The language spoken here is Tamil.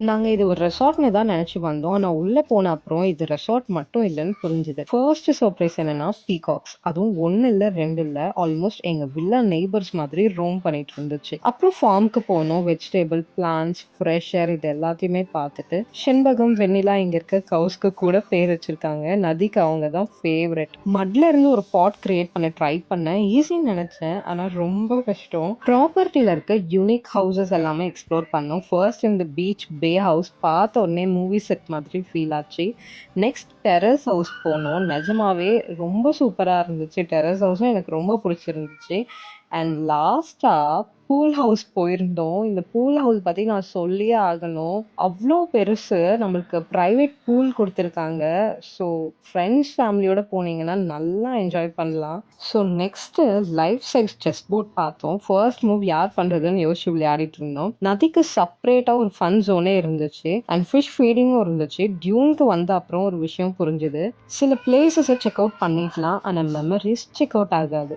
நாங்க இது ஒரு ரெசார்ட்ன்னு தான் நெனச்சு வந்தோம். ஆனா உள்ள போன அப்புறம் இது ரெசார்ட் மட்டும் இல்லன்னு புரிஞ்சுது. ஃபர்ஸ்ட் சர்ப்ரைஸ் என்னன்னா பீகாக்ஸ். அதுவும் 1 இல்ல 2 இல்ல. ஆல்மோஸ்ட் எங்க வில்லா நெய்பர்ஸ் மாதிரி ரோம் பண்ணிட்டு இருந்துச்சு. அப்புறம் ஃபார்ம்க்கு போனோம். வெஜிடபிள், பிளான்ட்ஸ், ஃப்ரெஷ் ஏர் இது எல்லாத்தையுமே பார்த்துட்டு, செண்பகம், வெண்ணிலா இங்க இருக்க கவுஸ்க்கு கூட பேர் வச்சிருக்காங்க. நதிக்கு அவங்க தான் ஃபேவரைட். மட்ல இருந்து ஒரு பாட் கிரியேட் பண்ண ட்ரை பண்ணேன். ஈஸின்னு நெனச்சேன். ஆனா ரொம்ப கஷ்டம். ப்ராப்பர்ட்டில இருக்க யூனிக் ஹவுசஸ் எல்லாமே எக்ஸ்ப்ளோர் பண்ணோம். ஃபர்ஸ்ட் இந்த பீச் பே ஹவுஸ் பார்த்த உடனே மூவி செட் மாதிரி ஃபீல் ஆச்சு. நெக்ஸ்ட் டெரஸ் ஹவுஸ் போனோம். நிஜமாவே ரொம்ப சூப்பரா இருந்துச்சு. டெரஸ் ஹவுஸும் எனக்கு ரொம்ப பிடிச்சிருந்துச்சு. அண்ட் லாஸ்ட்டா பூல் ஹவுஸ் போயிருந்தோம். இந்த பூல் ஹவுஸ் பத்தி நான் சொல்லியே ஆகணும். அவ்ளோ பெருசு. நம்மளுக்கு பிரைவேட் பூல் குடுத்துருக்காங்க. ஸோ ஃப்ரெண்ட்ஸ், ஃபேமிலியோட போனீங்கன்னா நல்லா என்ஜாய் பண்ணலாம். So next life size chess board பார்த்தோம். ஃபர்ஸ்ட் மூவ் யார் பண்றதுன்னு யோசிச்சு விளையாடிட்டு இருந்தோம். நதிக்கு செப்பரேட்டா ஒரு ஃபன் ஜோனே இருந்துச்சு. அண்ட் ஃபிஷ் ஃபீடிங்கும் இருந்துச்சு. டியூனுக்கு வந்த அப்புறம் ஒரு விஷயம் புரிஞ்சுது. சில பிளேஸஸ செக் அவுட் பண்ணிக்கலாம். ஆனா மெமரீஸ் செக் அவுட் ஆகாது.